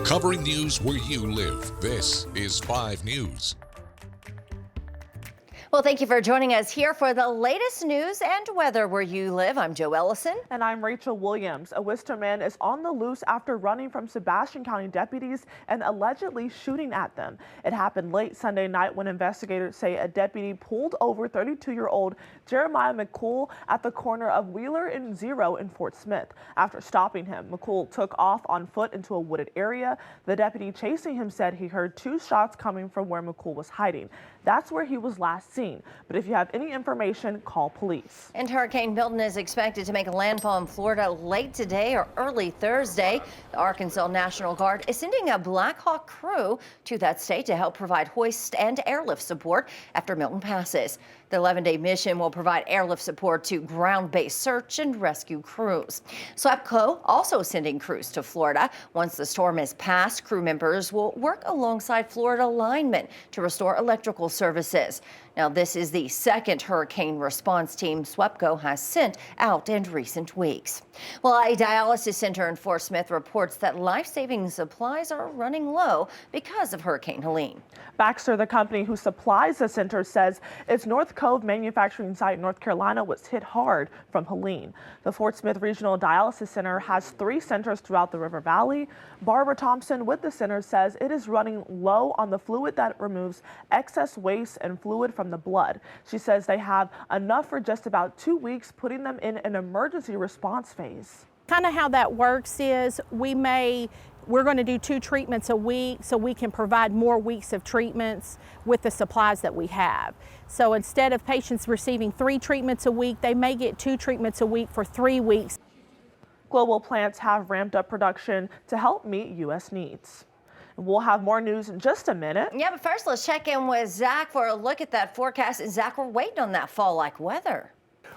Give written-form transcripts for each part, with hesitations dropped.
Covering news where you live. This is 5 News. Well, thank you for joining us here for the latest news and weather where you live. I'm Jo Ellison. And I'm Rachel Williams. A Worcester man is on the loose after running from Sebastian County deputies and allegedly shooting at them. It happened late Sunday night when investigators say a deputy pulled over 32-year-old Jeremiah McCool at the corner of Wheeler and Zero in Fort Smith. After stopping him, McCool took off on foot into a wooded area. The deputy chasing him said he heard 2 shots coming from where McCool was hiding. That's where he was last seen. But if you have any information, call police. And Hurricane Milton is expected to make landfall in Florida late today or early Thursday. The Arkansas National Guard is sending a Black Hawk crew to that state to help provide hoist and airlift support after Milton passes. The 11-day mission will provide airlift support to ground-based search and rescue crews. SWEPCO also sending crews to Florida. Once the storm is passed, crew members will work alongside Florida linemen to restore electrical services. Now, this is the second hurricane response team SWEPCO has sent out in recent weeks. Well, a dialysis center in Fort Smith reports that life-saving supplies are running low because of Hurricane Helene. Baxter, the company who supplies the center, says its North Cove manufacturing site in North Carolina was hit hard from Helene. The Fort Smith Regional Dialysis Center has 3 centers throughout the River Valley. Barbara Thompson with the center says it is running low on the fluid that removes excess waste and fluid from the blood. She says they have enough for just about 2 weeks, putting them in an emergency response phase. Kind of how that works is we're going to do 2 treatments a week so we can provide more weeks of treatments with the supplies that we have. So instead of patients receiving 3 treatments a week, they may get 2 treatments a week for 3 weeks. Global plants have ramped up production to help meet U.S. needs. We'll have more news in just a minute. Yeah, but first let's check in with Zach for a look at that forecast. And Zach, we're waiting on that fall-like weather.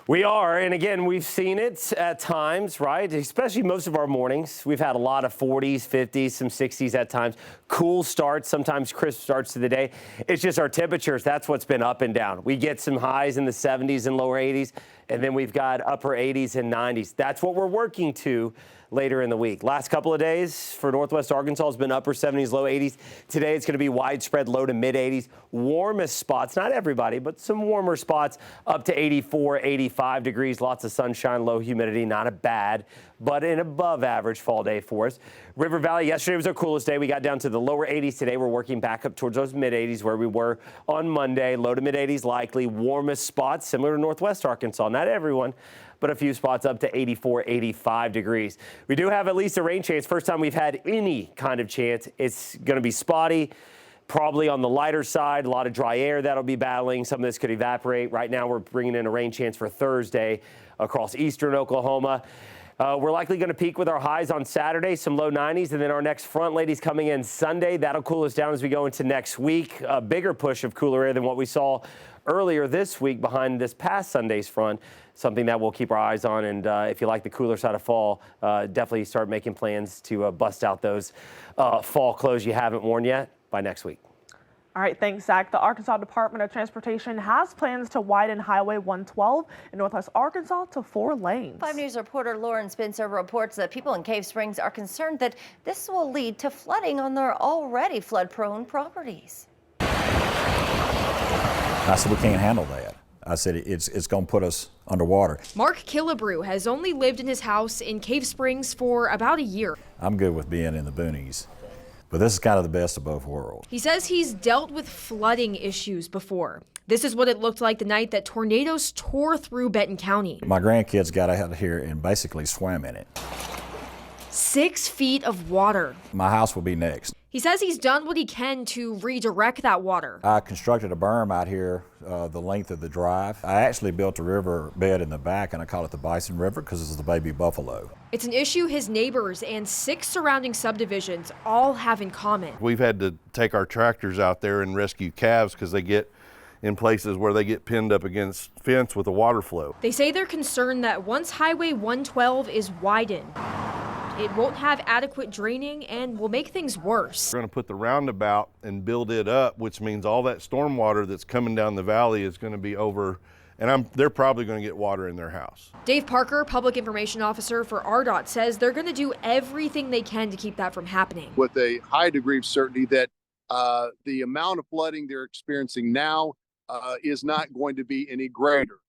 We are, and again, we've seen it at times, right? Especially most of our mornings. We've had a lot of 40s, 50s, some 60s at times. Cool starts, sometimes crisp starts to the day. It's just our temperatures, that's what's been up and down. We get some highs in the 70s and lower 80s, and then we've got upper 80s and 90s. That's what we're working to later in the week. Last couple of days for Northwest Arkansas has been upper 70s, low 80s. Today it's going to be widespread low to mid 80s. Warmest spots, not everybody, but some warmer spots up to 84, 85 degrees. Lots of sunshine, low humidity, not a bad, but an above average fall day for us. River Valley, yesterday was our coolest day. We got down to the lower 80s today. We're working back up towards those mid 80s where we were on Monday. Low to mid 80s likely. Warmest spots similar to Northwest Arkansas. Not everyone, but a few spots up to 84, 85 degrees. We do have at least a rain chance. First time we've had any kind of chance. It's going to be spotty, probably on the lighter side. A lot of dry air that'll be battling. Some of this could evaporate. Right now we're bringing in a rain chance for Thursday across eastern Oklahoma. We're likely going to peak with our highs on Saturday, some low 90s, and then our next front, ladies, coming in Sunday. That'll cool us down as we go into next week. A bigger push of cooler air than what we saw earlier this week behind this past Sunday's front, something that we'll keep our eyes on. And if you like the cooler side of fall, definitely start making plans to bust out those fall clothes you haven't worn yet by next week. All right, thanks, Zach. The Arkansas Department of Transportation has plans to widen Highway 112 in Northwest Arkansas to 4 lanes. 5 News reporter Lauren Spencer reports that people in Cave Springs are concerned that this will lead to flooding on their already flood-prone properties. I said, we can't handle that. I said, it's going to put us underwater. Mark Killebrew has only lived in his house in Cave Springs for about a year. I'm good with being in the boonies, but this is kind of the best of both worlds. He says he's dealt with flooding issues before. This is what it looked like the night that tornadoes tore through Benton County. My grandkids got out here and basically swam in it. 6 feet of water. My house will be next. He says he's done what he can to redirect that water. I constructed a berm out here the length of the drive. I actually built a river bed in the back, and I call it the Bison River because it's the baby buffalo. It's an issue his neighbors and 6 surrounding subdivisions all have in common. We've had to take our tractors out there and rescue calves because they get in places where they get pinned up against fence with the water flow. They say they're concerned that once Highway 112 is widened, it won't have adequate draining and will make things worse. We're going to put the roundabout and build it up, which means all that storm water that's coming down the valley is going to be over and they're probably going to get water in their house. Dave Parker, Public Information Officer for RDOT, says they're going to do everything they can to keep that from happening. With a high degree of certainty that the amount of flooding they're experiencing now is not going to be any greater.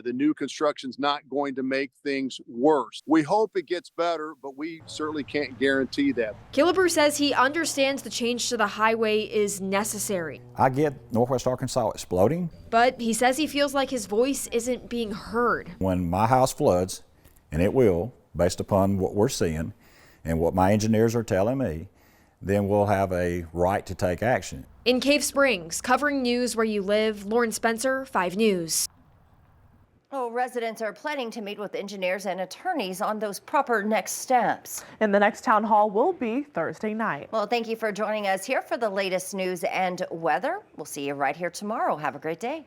The new construction's not going to make things worse. We hope it gets better, but we certainly can't guarantee that. Killebrew says he understands the change to the highway is necessary. I get Northwest Arkansas exploding. But he says he feels like his voice isn't being heard. When my house floods, and it will, based upon what we're seeing and what my engineers are telling me, then we'll have a right to take action. In Cave Springs, covering news where you live, Lauren Spencer, 5 News. Oh, residents are planning to meet with engineers and attorneys on those proper next steps. And the next town hall will be Thursday night. Well, thank you for joining us here for the latest news and weather. We'll see you right here tomorrow. Have a great day.